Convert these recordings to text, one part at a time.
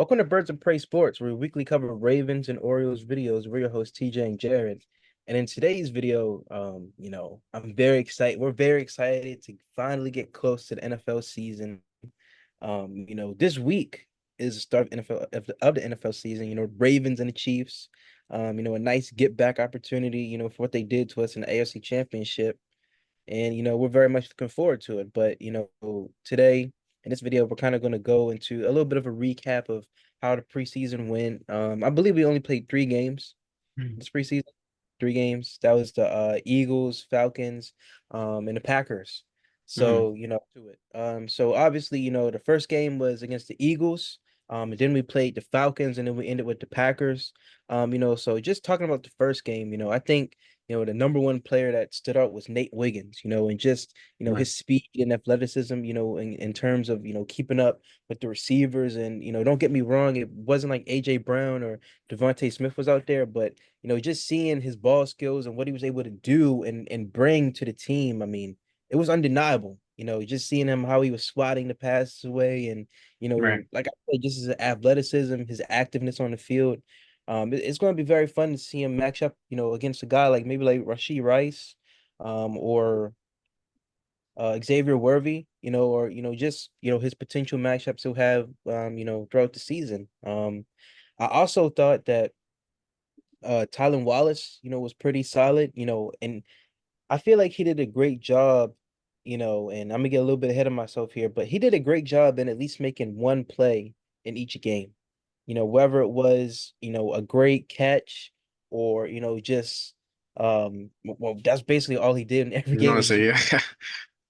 Welcome to Birds of Prey Sports, where we weekly cover Ravens and Orioles videos. We're your hosts, TJ and Jared. And in today's video, I'm very excited. We're very excited to finally get close to the NFL season. This week is the start of NFL of the NFL season. Ravens and the Chiefs. A nice get back opportunity. For what they did to us in the AFC Championship. And we're very much looking forward to it. But today in this video, we're kind of going to go into a little bit of a recap of how the preseason went. I believe we only played 3 games Mhm. this preseason. 3 games. That was the Eagles, Falcons, and the Packers. Mhm. So, to it. So obviously, the first game was against the Eagles. And then we played the Falcons, and then we ended with the Packers. So just talking about the first game, I think, the number one player that stood out was Nate Wiggins, and just, Right. his speed and athleticism, in terms of, keeping up with the receivers. And, don't get me wrong, it wasn't like AJ Brown or Devontae Smith was out there, but just seeing his ball skills and what he was able to do and bring to the team, I mean, it was undeniable. Just seeing him how he was swatting the passes away and, Right. like I said, just his athleticism, his activeness on the field. It's going to be very fun to see him match up, against a guy like maybe like Rashee Rice, or Xavier Worthy, or just his potential matchups he'll have, throughout the season. I also thought that Tylen Wallace, was pretty solid, and I feel like he did a great job, and I'm gonna get a little bit ahead of myself here, but he did a great job in at least making one play in each game. Whether it was, a great catch or, just well, that's basically all he did in every You game want to was say, just yeah.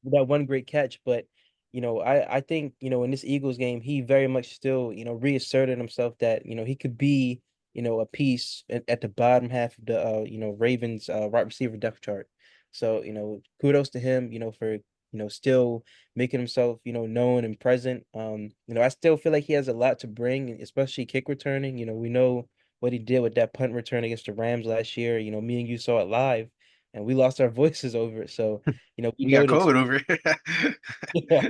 that one great catch. But I think in this Eagles game he very much still reasserted himself that he could be a piece at the bottom half of the Ravens wide receiver depth chart. So kudos to him for still making himself known and present. I still feel like he has a lot to bring, especially kick returning. We know what he did with that punt return against the Rams last year. Me and you saw it live, and we lost our voices over it. So we You know got the COVID over yeah,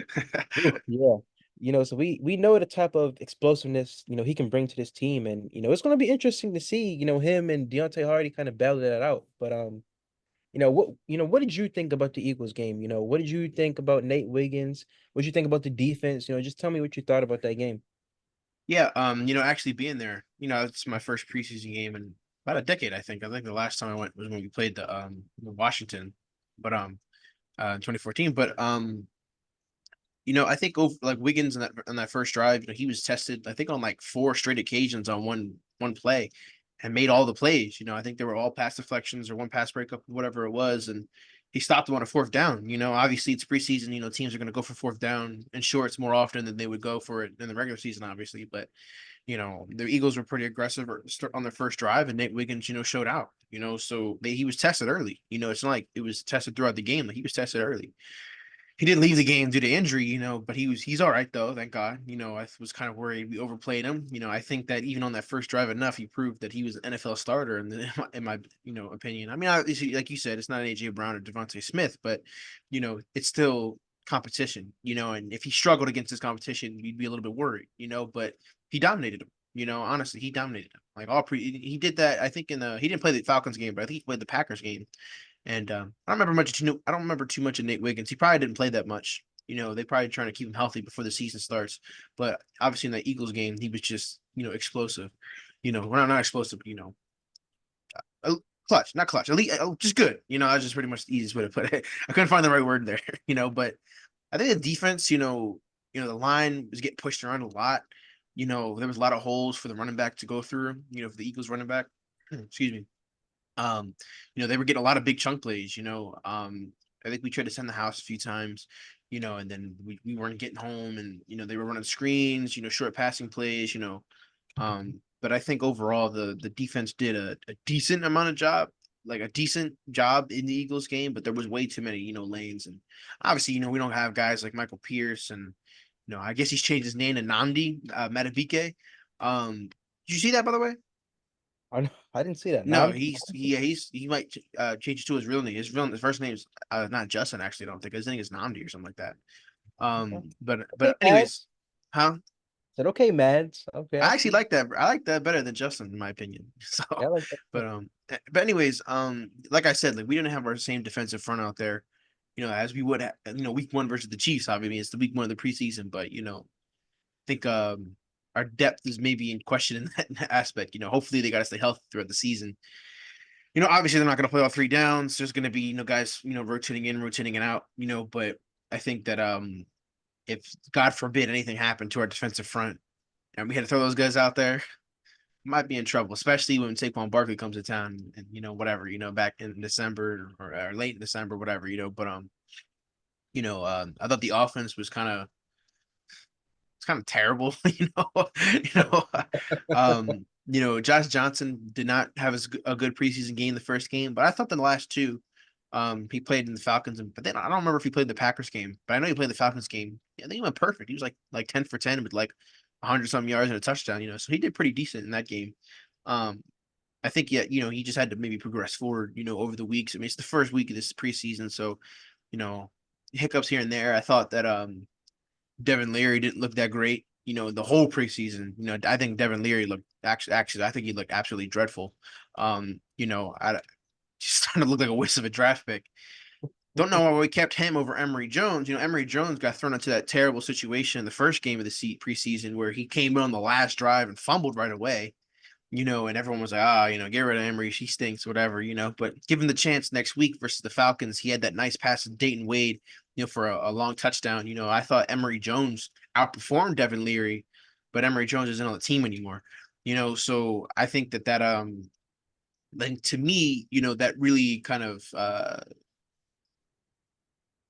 here. ooh, yeah. So we know the type of explosiveness, he can bring to this team. And it's gonna be interesting to see, him and Deontay Hardy kind of battle that out. But what did you think about the Eagles game? What did you think about Nate Wiggins? What did you think about the defense? Just tell me what you thought about that game. Yeah, actually being there, it's my first preseason game in about a decade, I think. I think the last time I went was when we played the Washington, but in 2014. But I think over like Wiggins on that first drive, he was tested, I think, on like four straight occasions on one play and made all the plays. I think they were all pass deflections or one pass breakup, whatever it was, and he stopped them on a fourth down. Obviously it's preseason, teams are gonna go for fourth down and shorts more often than they would go for it in the regular season, obviously. But the Eagles were pretty aggressive on their first drive, and Nate Wiggins, showed out. So he was tested early. It's not like it was tested throughout the game. Like he was tested early. He didn't leave the game due to injury, but he's all right though, thank God. I was kind of worried we overplayed him. I think that even on that first drive enough, he proved that he was an NFL starter in my opinion. I mean, obviously, like you said, it's not AJ Brown or Devontae Smith, but it's still competition, and if he struggled against this competition, you'd be a little bit worried, but he dominated him. Honestly, he dominated him. Like he did that. I think he didn't play the Falcons game, but I think he played the Packers game, and I don't remember much. I don't remember too much of Nate Wiggins. He probably didn't play that much. They probably trying to keep him healthy before the season starts. But obviously in that Eagles game, he was just explosive. Well, not explosive. Clutch, not clutch. Elite, just good. That's just pretty much the easiest way to put it. I couldn't find the right word there. But I think the defense. The line was getting pushed around a lot. There was a lot of holes for the running back to go through. For the Eagles running back. Excuse me. Um, they were getting a lot of big chunk plays, I think we tried to send the house a few times, and then we weren't getting home and they were running screens, short passing plays, but I think overall the defense did a decent amount of job, like a decent job in the Eagles game, but there was way too many, lanes. And obviously, we don't have guys like Michael Pierce and I guess he's changed his name to Nandi Matabike. Did you see that by the way? I didn't see that. No, None. he might change it to his real name. His first name is not Justin. Actually, I don't think his name is Namdi or something like that. Okay. But Okay, Paz. anyways, huh? Said, okay, Mads. Okay, I I actually see. like that. I like that better than Justin, in my opinion. So, Yeah, I like that too. but anyways, like I said, like we didn't have our same defensive front out there, as we would have, week one versus the Chiefs. Obviously, it's the week one of the preseason, but I think our depth is maybe in question in that aspect. Hopefully they got to stay healthy throughout the season. Obviously they're not going to play all three downs. There's going to be guys rotating in, rotating and out. But I think that if God forbid anything happened to our defensive front and we had to throw those guys out there, might be in trouble, especially when Saquon Barkley comes to town and whatever, back in December or late in December, whatever, But I thought the offense was kind of it's kind of terrible, Josh Johnson did not have a good preseason game the first game, but I thought the last two, he played in the Falcons, but then I don't remember if he played the Packers game, but I know he played the Falcons game. Yeah, I think he went perfect. He was like 10 for 10 with like 100 some yards and a touchdown, so he did pretty decent in that game. Um, I think yeah, he just had to maybe progress forward, over the weeks. I mean, it's the first week of this preseason, so you know, hiccups here and there. I thought that Devin Leary didn't look that great. The whole preseason. I think Devin Leary looked actually I think he looked absolutely dreadful. I just starting to look like a waste of a draft pick. Don't know why we kept him over Emory Jones. Emory Jones got thrown into that terrible situation in the first game of the preseason where he came in on the last drive and fumbled right away. And everyone was like, get rid of Emery. She stinks, whatever, But give him the chance next week versus the Falcons. He had that nice pass to Dayton Wade, for a long touchdown. I thought Emory Jones outperformed Devin Leary, but Emory Jones isn't on the team anymore. So I think that then to me, that really kind of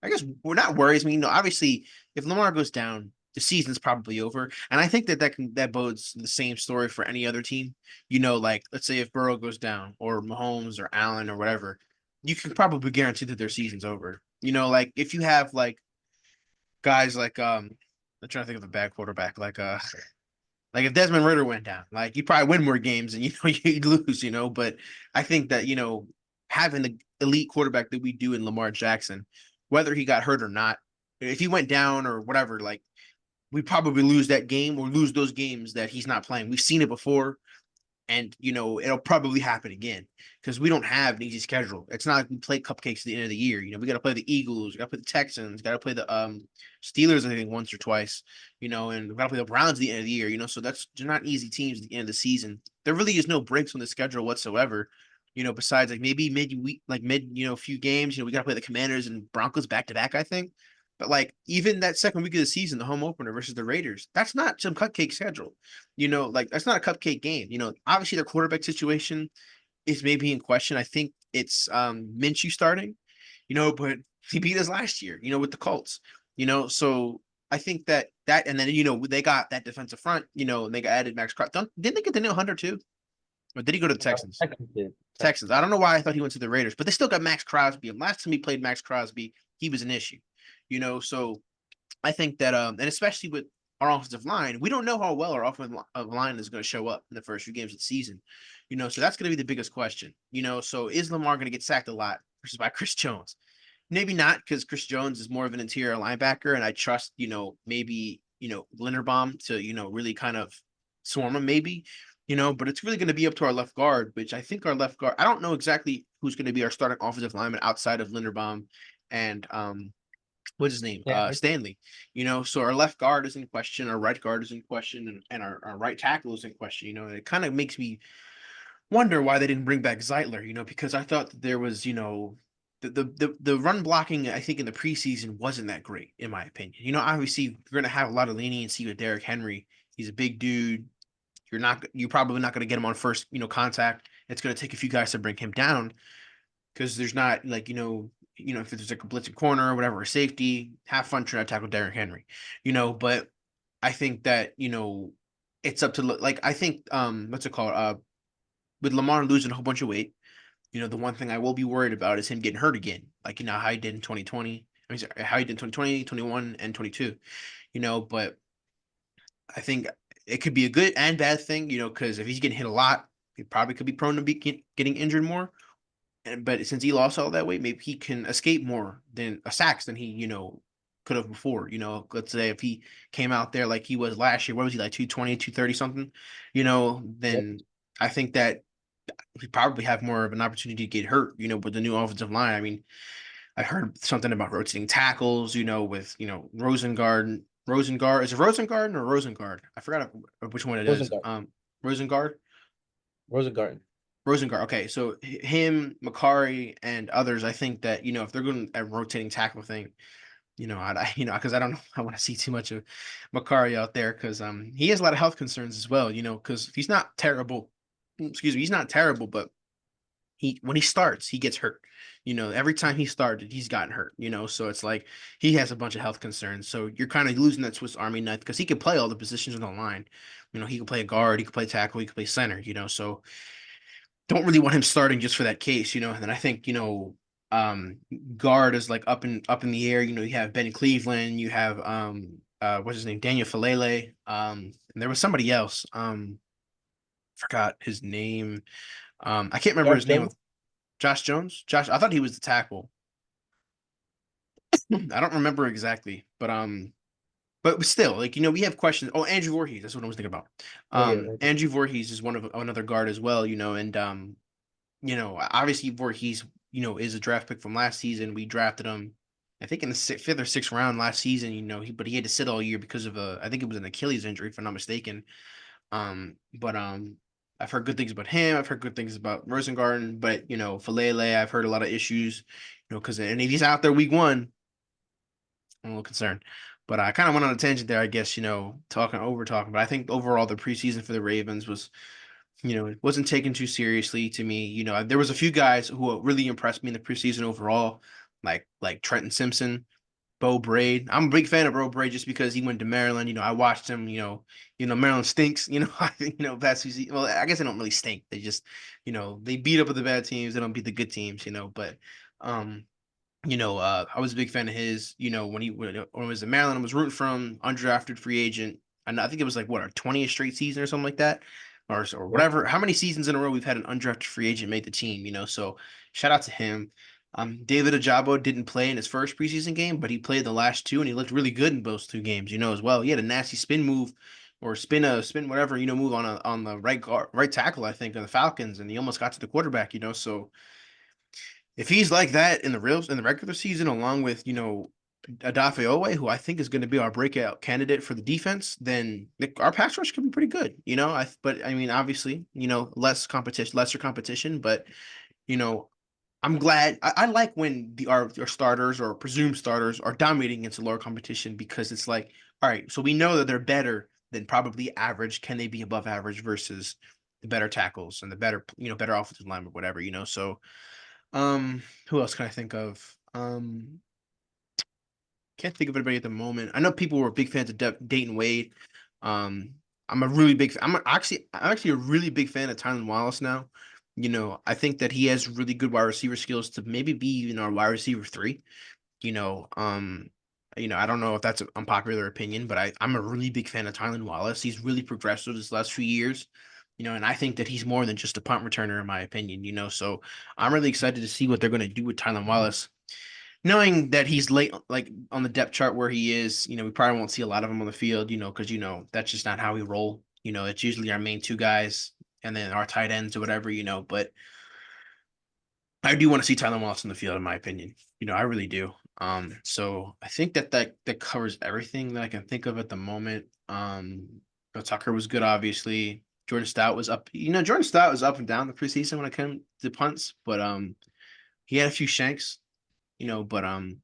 I guess we're not worries me. Obviously, if Lamar goes down, the season's probably over, and I think that bodes the same story for any other team. Like let's say if Burrow goes down, or Mahomes, or Allen, or whatever, you can probably guarantee that their season's over. Like if you have like guys like I'm trying to think of a bad quarterback like if Desmond Ritter went down, like you probably win more games and you'd lose, But I think that having the elite quarterback that we do in Lamar Jackson, whether he got hurt or not, if he went down or whatever, like we probably lose that game or lose those games that he's not playing. We've seen it before, and it'll probably happen again because we don't have an easy schedule. It's not like we play cupcakes at the end of the year. We got to play the Eagles, we got to play the Texans, got to play the Steelers, I think once or twice, and we got to play the Browns at the end of the year. So they're not easy teams at the end of the season. There really is no breaks on the schedule whatsoever. Besides like maybe mid week, like mid few games. We got to play the Commanders and Broncos back to back, I think. But like even that second week of the season, the home opener versus the Raiders, that's not some cupcake schedule. Like that's not a cupcake game. Obviously their quarterback situation is maybe in question. I think it's Minshew starting, but he beat us last year, with the Colts, so I think that and then they got that defensive front, and they got added Max Crosby. Didn't they get the Daniel Hunter too? Or did he go to the Texans? Texans did. Texans. I don't know why I thought he went to the Raiders, but they still got Max Crosby. And last time he played Max Crosby, he was an issue. So I think that and especially with our offensive line, we don't know how well our offensive line is going to show up in the first few games of the season. So that's going to be the biggest question. So is Lamar going to get sacked a lot versus by Chris Jones? Maybe not because Chris Jones is more of an interior linebacker, and I trust maybe Linderbaum to really kind of swarm him maybe. But it's really going to be up to our left guard, which I think our left guard. I don't know exactly who's going to be our starting offensive lineman outside of Linderbaum and what's his name? Yeah, Stanley. So our left guard is in question, our right guard is in question, and our right tackle is in question. And it kind of makes me wonder why they didn't bring back Zeitler, because I thought that there was, the run blocking, I think in the preseason wasn't that great, in my opinion. Obviously you're gonna have a lot of leniency with Derrick Henry. He's a big dude. You're probably not gonna get him on first, contact. It's gonna take a few guys to bring him down because there's not like if there's like a blitzing corner or whatever, a safety, have fun trying to tackle Derrick Henry, But I think that it's up to like I think what's it called with Lamar losing a whole bunch of weight, the one thing I will be worried about is him getting hurt again, like how he did in 2020. I mean, sorry, how he did in 2020, 21, and 22. But I think it could be a good and bad thing, because if he's getting hit a lot, he probably could be prone to getting injured more. But since he lost all that weight, maybe he can escape more than a sacks than he, could have before. Let's say if he came out there like he was last year, what was he like 220, 230 something? Yep. Then I think that he probably have more of an opportunity to get hurt. With the new offensive line. I mean, I heard something about rotating tackles. With Rosengard. Rosengard, is it Rosengarten or Rosengard? I forgot which one it is. Rosengarten. Rosengard. Rosengarten. Rosengard. Okay, so him, Makari, and others. I think that if they're going a rotating tackle thing, because I don't know, I want to see too much of Makari out there because he has a lot of health concerns as well. Because he's not terrible. Excuse me, he's not terrible, but when he starts, he gets hurt. Every time he started, he's gotten hurt. So it's like he has a bunch of health concerns. So you're kind of losing that Swiss Army knife because he can play all the positions on the line. He can play a guard, he can play tackle, he can play center. So don't really want him starting just for that case. And then I think um, guard is like up in the air. You have Ben Cleveland, you have what's his name, Daniel Falele, and there was somebody else. Forgot his name. I can't remember Josh his name. Jones. Josh Jones. Josh, I thought he was the tackle. I don't remember exactly, but still, like we have questions. Oh, Andrew Voorhees. That's what I was thinking about. Oh yeah. Andrew Voorhees is one of another guard as well. And obviously Voorhees, is a draft pick from last season. We drafted him, I think in the fifth or sixth round last season. But he had to sit all year because of I think it was an Achilles injury, if I'm not mistaken. But I've heard good things about him. I've heard good things about Rosengarten, but Falele, I've heard a lot of issues. Because and if he's out there week one, I'm a little concerned. But I kind of went on a tangent there, I guess. Talking, but I think overall the preseason for the Ravens was, it wasn't taken too seriously to me. There was a few guys who really impressed me in the preseason overall, like Trenton Simpson, Bo Braid. I'm a big fan of Bo Braid just because he went to Maryland. I watched him. Maryland stinks. I think past few well, I guess they don't really stink. They just, they beat up with the bad teams. They don't beat the good teams. But um, I was a big fan of his. When he was in Maryland, I was rooting for him, undrafted free agent. And I think it was like what a 20th straight season or something like that, or Yep. whatever. How many seasons in a row we've had an undrafted free agent make the team? So shout out to him. David Ajabo didn't play in his first preseason game, but he played the last two, and he looked really good in those two games. As well. He had a nasty spin move, or spin whatever move on the right tackle, I think, of the Falcons, and he almost got to the quarterback. So if he's like that in the regular season, along with Adafe Owe, who I think is going to be our breakout candidate for the defense, then our pass rush could be pretty good. But I mean, obviously, lesser competition, but you know, I'm glad. I like when our starters or presumed starters are dominating against a lower competition because it's like, all right, so we know that they're better than probably average. Can they be above average versus the better tackles and the better offensive line or whatever. So who else can I think of? Can't think of anybody at the moment. I know people were big fans of Dayton Wade. Um, I'm a really big. I'm actually a really big fan of Tylan Wallace now. I think that he has really good wide receiver skills to maybe be even our wide receiver three. You know, um, I don't know if that's an unpopular opinion, but I'm a really big fan of Tylan Wallace. He's really progressed over this last few years. And I think that he's more than just a punt returner, in my opinion. So I'm really excited to see what they're going to do with Tylan Wallace. Knowing that he's late, like on the depth chart where he is, we probably won't see a lot of him on the field, because that's just not how we roll. It's usually our main two guys and then our tight ends or whatever. But I do want to see Tyler Wallace in the field, in my opinion. I really do. So I think that covers everything that I can think of at the moment. Tucker was good, obviously. Jordan Stout was up. Jordan Stout was up and down the preseason when it came to punts, but he had a few shanks. But I don't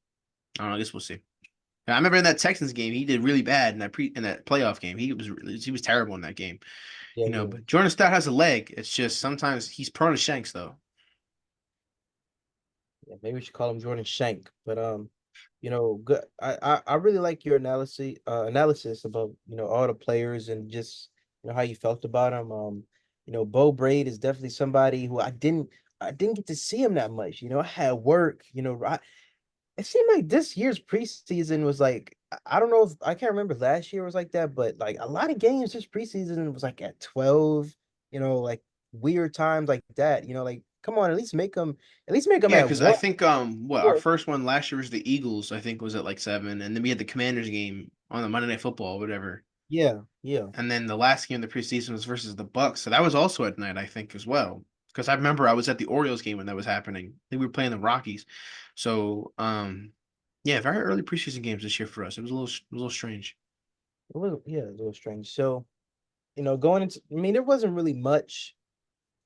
know. I guess we'll see. I remember in that Texans game, he did really bad in that playoff game. He was terrible in that game. Yeah, But Jordan Stout has a leg. It's just sometimes he's prone to shanks, though. yeah. Maybe we should call him Jordan Shank. But good. I really like your analysis about all the players and just how you felt about them. Bo Braid is definitely somebody who I didn't get to see him that much. I had work. It seemed like this year's preseason was like I don't know if I can't remember if last year was like that, but like a lot of games this preseason was like at 12, like weird times like that. Like Come on, at least make them Yeah, at because I one. think what our Or first one last year was the Eagles. I think was at like 7, and then we had the Commanders game on the Monday Night Football, whatever. yeah, yeah. And then the last game of the preseason was versus the Bucks, so that was also at night, I think, as well. Because I remember I was at the Orioles game when that was happening. I think we were playing the Rockies. So yeah, very early preseason games this year for us. It was a little strange. It was yeah, it was a little strange. So, going into I mean, there wasn't really much,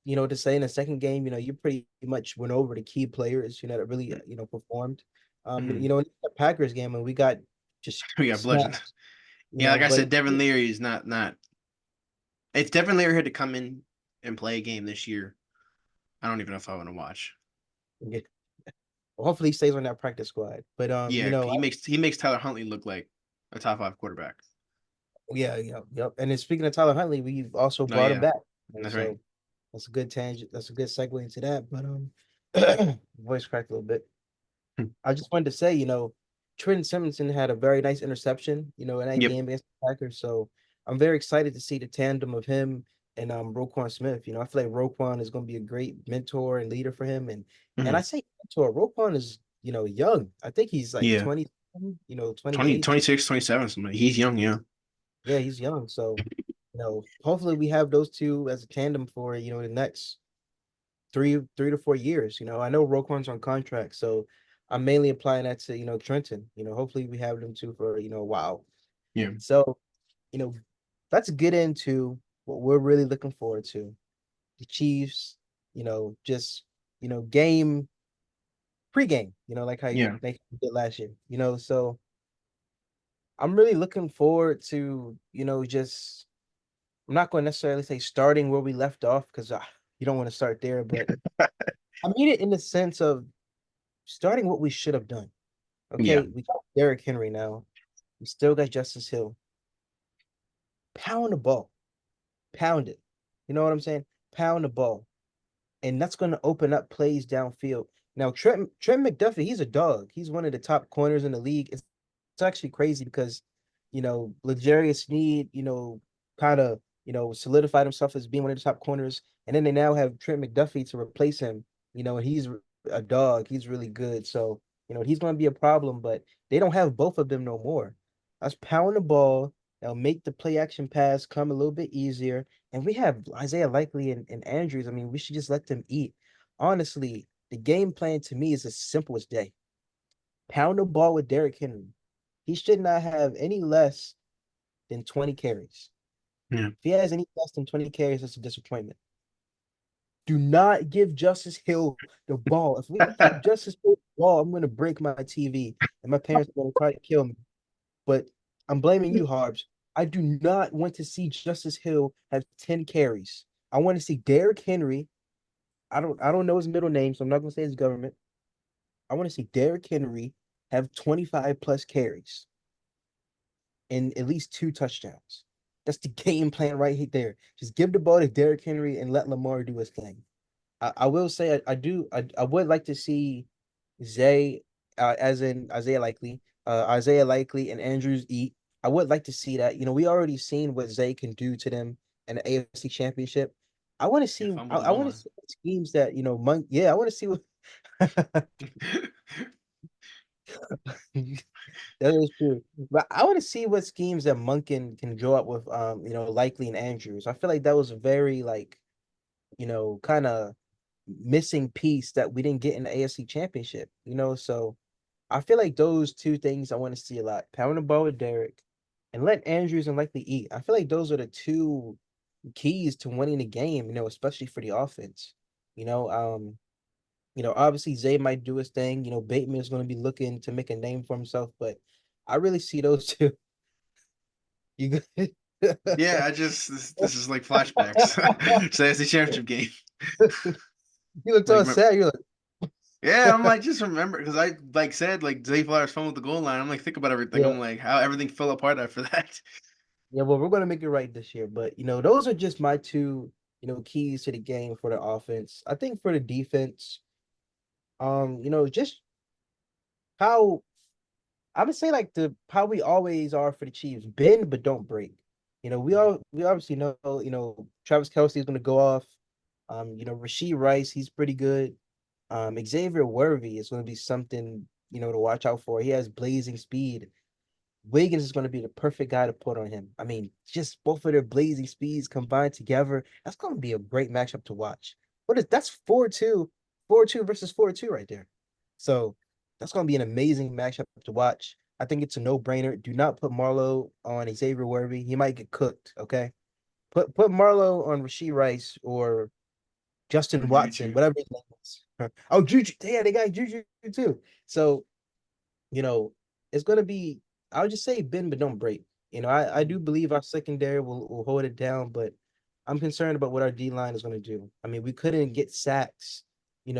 to say in the second game. You pretty much went over the key players, that really, performed. Mhm. In the Packers game and we got just We got bludgeoned. smacked, Yeah, like I but said, Devin Leary is not. If Devin Leary had to come in and play a game this year, I don't even know if I want to watch. yeah, hopefully he stays on that practice squad. But Yeah, he makes Tyler Huntley look like a top 5 quarterback. yeah, yeah, yep. And then speaking of Tyler Huntley, we've also Oh brought him yeah, back. And that's right. so that's a good tangent. That's a good segue into that. But voice cracked a little bit. I just wanted to say, Trenton Simonson had a very nice interception, in that Yep. game against the Packers. So I'm very excited to see the tandem of him and Roquan Smith. I feel like Roquan is going to be a great mentor and leader for him. And I Mhm. say mentor, Roquan is, young. I think he's like Yeah. 20, 20, 28. 26, 27, something. He's young, yeah. Yeah, he's young. So, hopefully we have those two as a tandem for, the next three to 4 years. I know Roquan's on contract, so I'm mainly applying that to, Trenton. Hopefully we have them two for, a while. Yeah. So, you know, let's get into what we're really looking forward to. The Chiefs, just, game pregame, like how you Yeah. like you did last year. So I'm really looking forward to, just I'm not going to necessarily say starting where we left off because you don't want to start there, but I mean it in the sense of starting what we should have done. Yeah. Okay, we got Derrick Henry now. We still got Justice Hill. Pound the ball. Pound it. You know what I'm saying? Pound the ball. And that's going to open up plays downfield. Now, Trent McDuffie, he's a dog. He's one of the top corners in the league. It's actually crazy because, L'Jarius Sneed, kind of, solidified himself as being one of the top corners. And then they now have Trent McDuffie to replace him, and he's a dog. He's really good. So, he's going to be a problem, but they don't have both of them no more. Let's pound the ball. They'll make the play action pass come a little bit easier. And we have Isaiah Likely and Andrews. I mean, we should just let them eat. Honestly, the game plan to me is as simple as day. Pound the ball with Derrick Henry. He should not have any less than 20 carries. Yeah. If he has any less than 20 carries, that's a disappointment. Do not give Justice Hill the ball. If we give Justice Hill the ball, I'm going to break my TV and my parents are going to try to kill me. But I'm blaming you, Harbs. I do not want to see Justice Hill have 10 carries. I want to see Derrick Henry. I don't know his middle name, so I'm not gonna say his government. I want to see Derrick Henry have 25 plus carries and at least 2 touchdowns. That's the game plan right there. Just give the ball to Derrick Henry and let Lamar do his thing. I will say I would like to see Zay, as in Isaiah Likely and Andrews eat. I would like to see that. We already seen what Zay can do to them in the AFC Championship. I want to Yeah, see. fumble I, the I goal want to line. see what schemes that Monk. Yeah, I want to see what. That is true. But I want to see what schemes that Monken can draw up with Likely and Andrews. I feel like that was a very like, kind of missing piece that we didn't get in the AFC Championship, so I feel like those two things I want to see a lot. Pound the ball with Derek and let Andrews and Likely eat. I feel like those are the two keys to winning the game, especially for the offense. You know, um, obviously Zay might do his thing. Bateman is going to be looking to make a name for himself, but I really see those two. You good? Yeah, this is like flashbacks. So that's the championship game. You looked Like, all sad. You're yeah, I'm like, like just remember because I like said like Zay Flowers fumbled the goal line. I'm like think about everything. yeah, I'm like how everything fell apart after that. yeah. Well, we're gonna make it right this year, but those are just my two, keys to the game for the offense. I think for the defense, just how I would say like the how we always are for the Chiefs, bend but don't break. We obviously know, Travis Kelsey is gonna go off. Rasheed Rice, he's pretty good. Xavier Worthy is going to be something, to watch out for. He has blazing speed. Wiggins is going to be the perfect guy to put on him. I mean, just both of their blazing speeds combined together, that's going to be a great matchup to watch. That's 4-2, 4-2 versus 4-2 right there. So that's going to be an amazing matchup to watch. I think it's a no-brainer. Do not put Marlo on Xavier Worthy. He might get cooked, okay? Put Marlo on Rasheed Rice or Justin Or Watson, Juju. whatever his name is. Oh, Juju. Yeah, they got Juju too. So you know, it's gonna be. I'll just say bend but don't break. I do believe our secondary will hold it down, but I'm concerned about what our D line is gonna do. I mean, we couldn't get sacks. We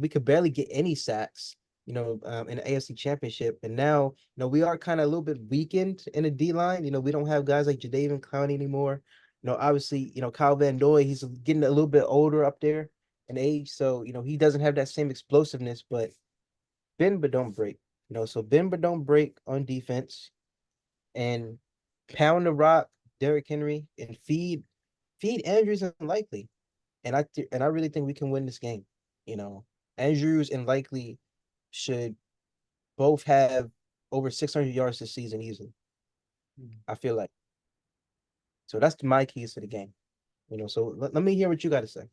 could barely get any sacks. In the AFC Championship, and now we are kind of a little bit weakened in the D line. We don't have guys like Jadavion Clowney anymore. Obviously, Kyle Van Noy, he's getting a little bit older up there in age, so he doesn't have that same explosiveness, but bend but don't break. So bend but don't break on defense and pound the rock, Derrick Henry, and feed Andrews and Likely. And I really think we can win this game. You know, Andrews and Likely should both have over 600 yards this season easily. I feel like. So that's my keys to the game. So let me hear what you got to say.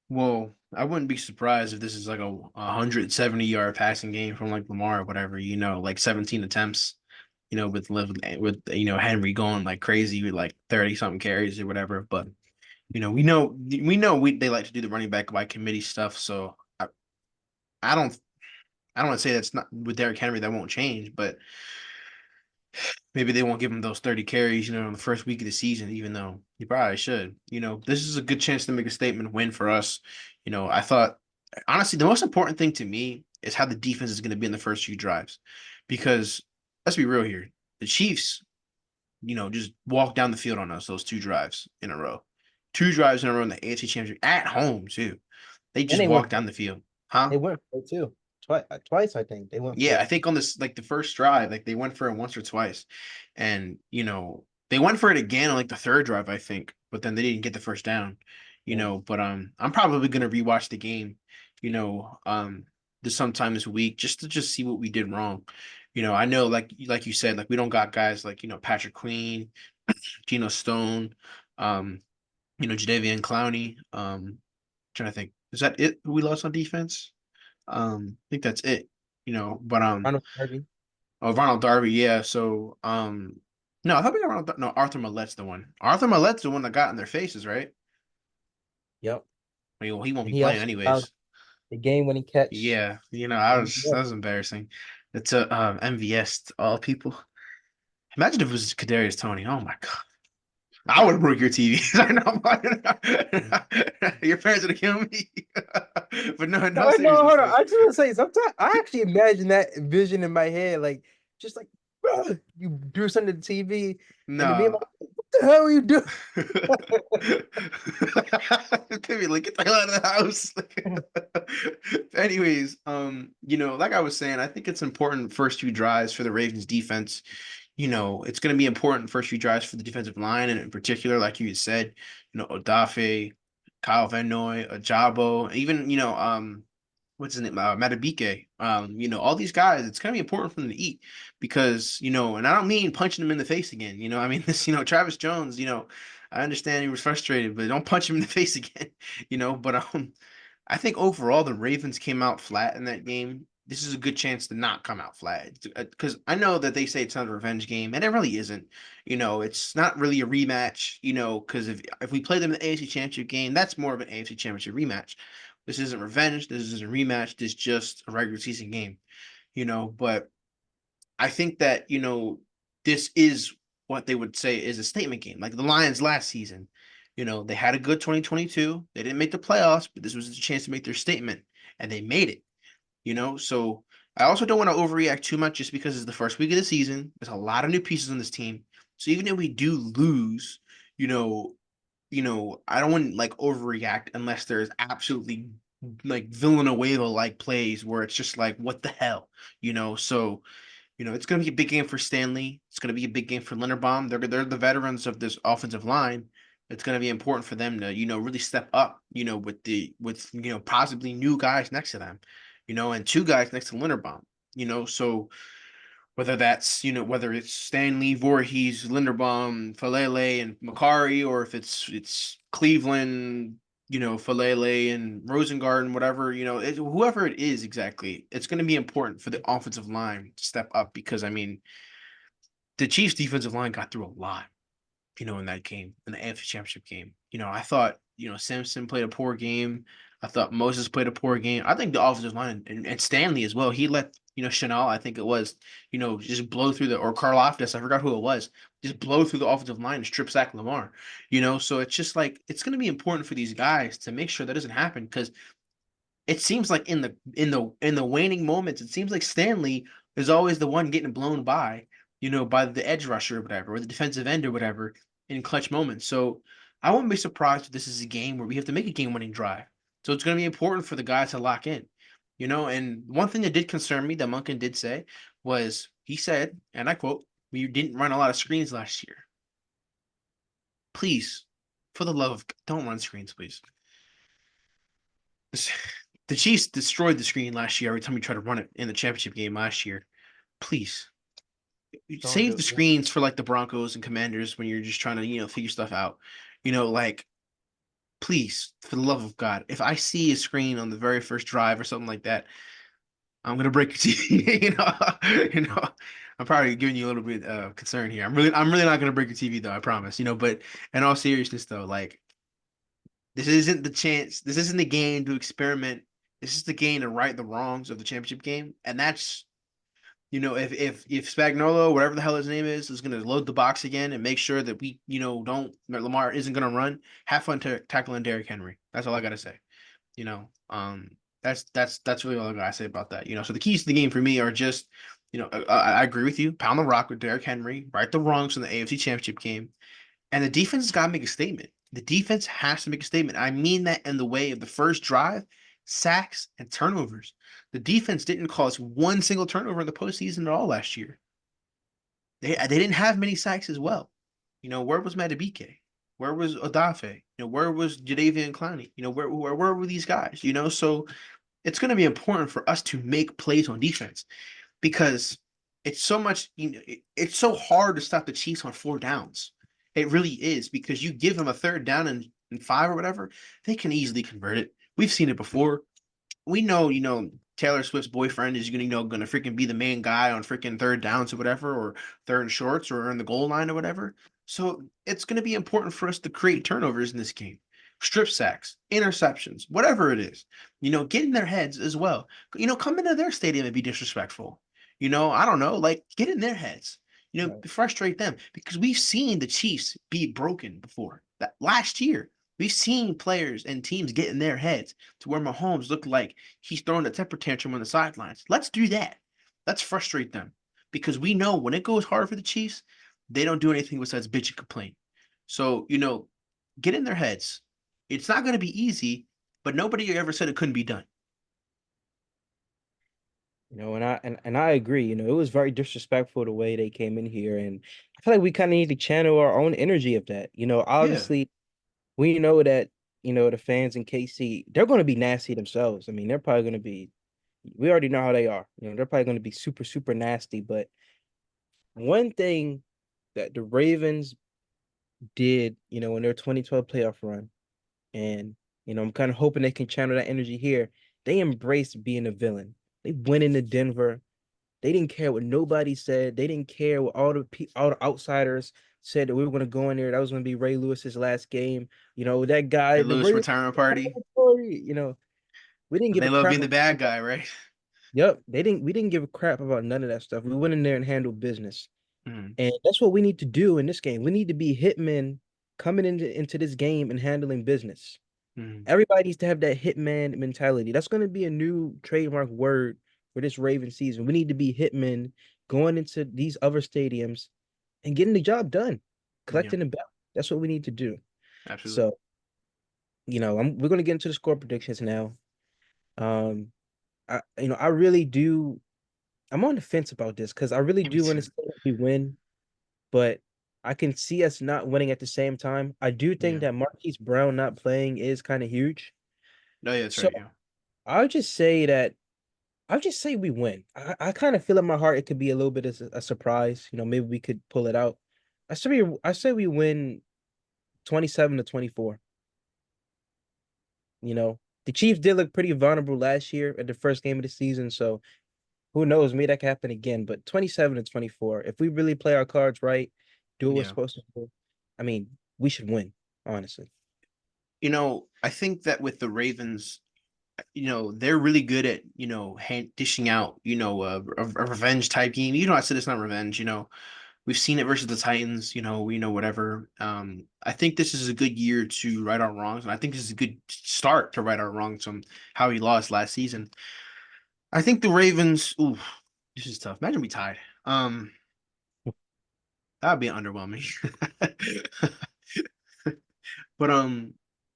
Well, I wouldn't be surprised if this is like a 170-yard passing game from like Lamar or whatever, like 17 attempts, with Henry going like crazy with like 30 something carries or whatever. But we they like to do the running back by committee stuff. So I don't I don't want to say that's not with Derrick Henry that won't change, but maybe they won't give him those 30 carries, in the first week of the season, even though he probably should. This is a good chance to make a statement win for us. I thought, honestly, the most important thing to me is how the defense is going to be in the first few drives. Because let's be real here. The Chiefs, just walked down the field on us those two drives in a row. Two drives in a row in the AFC Championship at home, too. They And just they went walked for down the field. Huh? they went for it too. Twice I think they went Yeah, for I it. think on this like the first drive, like they went for it once or twice, and they went for it again on like the third drive, I think, but then they didn't get the first down. Yeah. But I'm probably gonna rewatch the game, this sometime this week just to see what we did wrong. I know like you said, like we don't got guys like Patrick Queen, Geno Stone, um, Jadeveon Clowney. Trying to think, is that it? Who we lost on defense? I think that's it. But Ronald Darby. Oh, Ronald Darby, yeah. So, no, I thought we got no, Arthur Millette's the one. Arthur Millette's the one that got in their faces, right? Yep. I mean, well, he won't And be he playing also allowed anyways. the game winning catch. Yeah, I And was yeah, that was embarrassing. It's a MVS to all people. Imagine if it was Kadarius Tony. Oh my god, I would have broke your TV. I know your parents would have killed me. But no, in no, all no, seriousness hold on. though, I just want to say sometimes I actually imagine that vision in my head, like just like "Bruh," you do something to the TV, and then me and my no. what the hell are you doing? Maybe like get the hell out of the house. Anyways, like I was saying, I think it's important first few drives for the Ravens defense. It's going to be important first few drives for the defensive line, and in particular, like you had said, Odafe, Kyle Van Noy, Ajabo, even what's his name, Matabike. All these guys. It's going to be important for them to eat because and I don't mean punching them in the face again. I mean this. Travis Jones. I understand he was frustrated, but don't punch him in the face again. But I think overall the Ravens came out flat in that game. This is a good chance to not come out flat because I know that they say it's not a revenge game, and it really isn't. It's not really a rematch. Because if we play them in the AFC Championship game, that's more of an AFC Championship rematch. This isn't revenge. This isn't a rematch. This is just a regular season game. But I think that this is what they would say is a statement game, like the Lions last season. They had a good 2022. They didn't make the playoffs, but this was a chance to make their statement, and they made it. So I also don't want to overreact too much just because it's the first week of the season. There's a lot of new pieces on this team. So even if we do lose, you know, I don't want to like overreact unless there's absolutely like Villanueva like plays where it's just like, what the hell, So it's going to be a big game for Stanley. It's going to be a big game for Linderbaum. They're the veterans of this offensive line. It's going to be important for them to, really step up, with, possibly new guys next to them, and two guys next to Linderbaum, so whether it's Stanley, Voorhees, Linderbaum, Falele, and Makari, or if it's Cleveland, Falele and Rosengarten, whatever, whoever it is exactly, it's going to be important for the offensive line to step up because, I mean, the Chiefs' defensive line got through a lot, in that game, in the AFC Championship game. I thought, Simpson played a poor game. I thought Moses played a poor game. I think the offensive line and Stanley as well. He let, Chanel, I think it was, just blow through or Karlaftis, I forgot who it was, just blow through the offensive line and strip sack Lamar. So it's just like it's going to be important for these guys to make sure that doesn't happen because it seems like in the waning moments, it seems like Stanley is always the one getting blown by, by the edge rusher or whatever, or the defensive end or whatever in clutch moments. So I wouldn't be surprised if this is a game where we have to make a game-winning drive. So it's going to be important for the guys to lock in, And one thing that did concern me, that Monken did say, was he said, and I quote, "We didn't run a lot of screens last year. Please, for the love of, don't run screens, please." The Chiefs destroyed the screen last year every time we tried to run it in the championship game last year. Please Don't save do the it. screens for like the Broncos and Commanders when you're just trying to, figure stuff out. Like please, for the love of God, if I see a screen on the very first drive or something like that, I'm gonna break your TV. you know. I'm probably giving you a little bit of concern here. I'm really not gonna break your TV though. I promise. But in all seriousness though, like this isn't the chance. This isn't the game to experiment. This is the game to right the wrongs of the championship game, and that's if Spagnuolo, whatever the hell his name is going to load the box again and make sure that we don't that Lamar isn't going to run. Have fun tackling Derrick Henry. That's all I got to say. You know, um, that's really all I got to say about that. So the keys to the game for me are just I agree with you. Pound the rock with Derrick Henry. Right the wrongs from the AFC Championship game. And the defense has got to make a statement. The defense has to make a statement. I mean that in the way of the first drive, sacks, and turnovers. The defense didn't cause one single turnover in the postseason at all last year. They didn't have many sacks as well. Where was Matabike? Where was Odafe? Where was Jadavian Clowney? Where were these guys? So it's going to be important for us to make plays on defense because it's so much, it's so hard to stop the Chiefs on four downs. It really is because you give them a third down and five or whatever, they can easily convert it. We've seen it before. We know, Taylor Swift's boyfriend is gonna freaking be the main guy on freaking third downs or whatever, or third and shorts or in the goal line or whatever. So it's gonna be important for us to create turnovers in this game. Strip sacks, interceptions, whatever it is, get in their heads as well. Come into their stadium and be disrespectful. I don't know, like get in their heads. Right. Frustrate them because we've seen the Chiefs be broken before. That last year, we've seen players and teams get in their heads to where Mahomes looked like he's throwing a temper tantrum on the sidelines. Let's do that. Let's frustrate them because we know when it goes hard for the Chiefs, they don't do anything besides bitch and complain. So, get in their heads. It's not going to be easy, but nobody ever said it couldn't be done. And I agree. It was very disrespectful the way they came in here, and I feel like we kind of need to channel our own energy of that. Yeah. Obviously, we know that the fans in KC, they're going to be nasty themselves. I mean, they're probably going to be. We already know how they are. They're probably going to be super super nasty. But one thing that the Ravens did, in their 2012 playoff run, and I'm kind of hoping they can channel that energy here. They embraced being a villain. They went into Denver. They didn't care what nobody said. They didn't care what all the outsiders said that we were going to go in there. That was going to be Ray Lewis's last game. That guy, The the Lewis Ray retirement party. story. We didn't give They a love crap. being the bad guy, right? Yep, they didn't. We didn't give a crap about none of that stuff. We went in there and handled business, Mm, and that's what we need to do in this game. We need to be hitmen coming into this game and handling business. mm, Everybody needs to have that hitman mentality. That's going to be a new trademark word for this Raven season. We need to be hitmen going into these other stadiums and getting the job done, yeah, collecting the belt. That's what we need to do. absolutely. So, we're going to get into the score predictions now. Um, I really do. I'm on the fence about this because I really Yeah, me do want to too. say that we win, but I can see us not winning at the same time. I do think Yeah. that Marquise Brown not playing is kind of huge. No, yeah, that's So right. Yeah. I'll just say that I'll just say we win. I kind of feel in my heart it could be a little bit of a surprise. Maybe we could pull it out. I say we win 27-24. The Chiefs did look pretty vulnerable last year at the first game of the season, so who knows? Maybe that could happen again. But 27-24, if we really play our cards right, do what we're Yeah. supposed to do, I mean, we should win, honestly. I think that with the Ravens, they're really good at, dishing out, a revenge type game. I said it's not revenge, we've seen it versus the Titans, we know whatever. I think this is a good year to right our wrongs, and I think this is a good start to right our wrongs from how he lost last season. I think the Ravens, ooh, this is tough. Imagine we tied. That would be underwhelming. But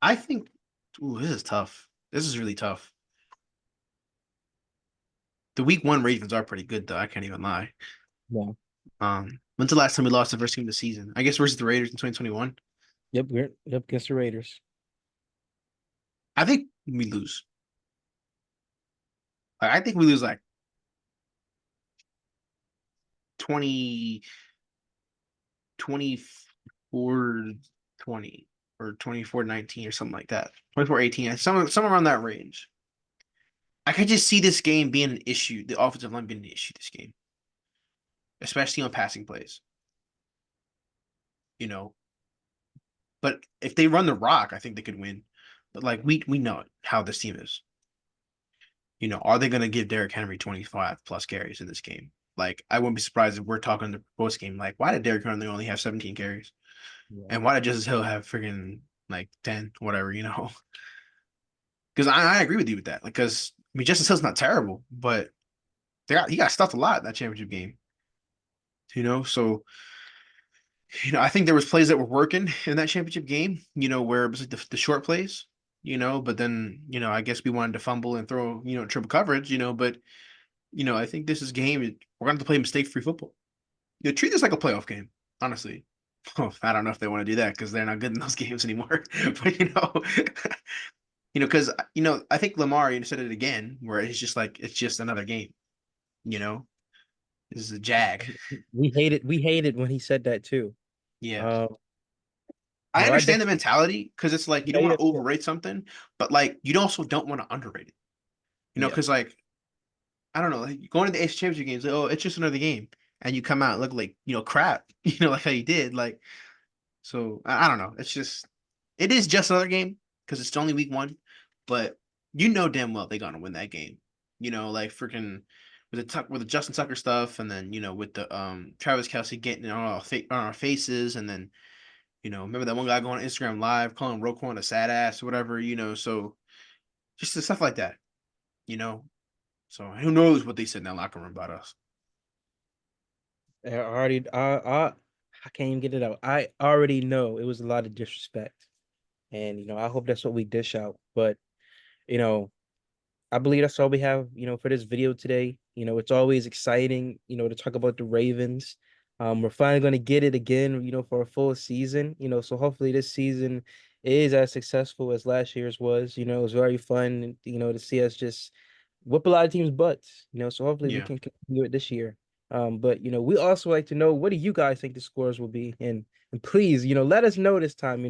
I think, ooh, this is tough. This is really tough. The week one Ravens are pretty good though. I can't even lie. Yeah. When's the last time we lost the first game of the season? I guess versus the Raiders in 2021. Yep, against the Raiders. I think we lose. I think we lose like 20, 24, 20 or 24-19 or something like that. 24-18, somewhere around that range. I could just see this game being an issue, the offensive line being an issue this game, especially on passing plays, you know. But if they run the rock, I think they could win. But like we know how this team is. Are they going to give Derrick Henry 25 plus carries in this game? Like, I wouldn't be surprised if we're talking the post game. Like, why did Derrick Henry only have 17 carries? Yeah. And why did Justice Hill have freaking like 10, whatever, Because I agree with you with that. Like, because I mean, Justice Hill's not terrible, but he got stuffed a lot in that championship game. So I think there was plays that were working in that championship game. Where it was like the short plays. But then I guess we wanted to fumble and throw triple coverage. But I think this is game. We're going to play mistake-free football. Treat this like a playoff game, honestly. Oh, I don't know if they want to do that because they're not good in those games anymore. But because I think Lamar said it again, where it's just like it's just another game. You know, this is a jag. We hated when he said that too. Yeah, Um, I I understand the definitely mentality because it's like you yeah, don't yeah, want to yeah. overrate something, but like you also don't want to underrate it. Yeah. Because like I don't know, like going to the AFC Championship games, like, oh, it's just another game, and you come out and look like crap, like how you did, like. So I don't know. It is just another game because it's only week one, but damn well they're gonna win that game. Like freaking with the Justin Tucker stuff, and then with the Travis Kelsey getting on our faces, and then remember that one guy going on Instagram Live calling Roquan a sad ass or whatever. So just the stuff like that. You know, so who knows what they said in that locker room about us? I can't even get it out. I already know it was a lot of disrespect, and I hope that's what we dish out. But you know, I believe that's all we have, for this video today. It's always exciting, to talk about the Ravens. We're finally going to get it again, for a full season, so hopefully this season is as successful as last year's was. It was very fun, to see us just whoop a lot of teams' butts, so hopefully we Yeah, can continue it this year. But we also like to know, what do you guys think the scores will be? And please, let us know this time,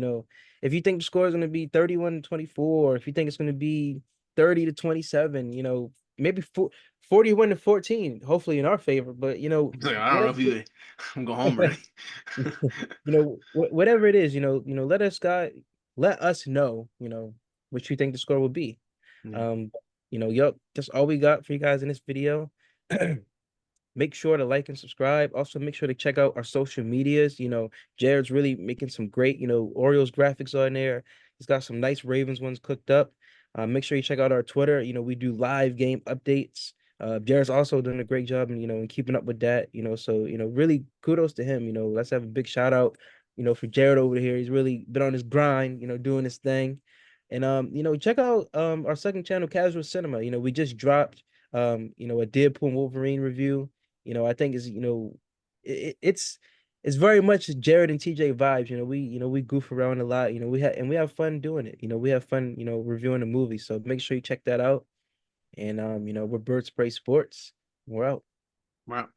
if you think the score is going to be 31-24, or if you think it's going to be 30-27, maybe 41-14, hopefully in our favor. But like, I don't know whatever, if you. I'm going home already. whatever it is, let us know, what you think the score will be. Yeah, Um, yep, that's all we got for you guys in this video. Make sure to like and subscribe. Also, make sure to check out our social medias. Jared's really making some great, Orioles graphics on there. He's got some nice Ravens ones cooked up. Make sure you check out our Twitter. We do live game updates. Jared's also doing a great job in keeping up with that. So, really kudos to him. Let's have a big shout out, for Jared over here. He's really been on his grind, doing his thing. And check out our second channel, Casual Cinema. We just dropped a Deadpool and Wolverine review. I think is, it's it's very much Jared and TJ vibes. We goof around a lot. We have fun doing it. We have fun, reviewing the movie. So make sure you check that out. And we're Bird Spray Sports. We're out. Wow.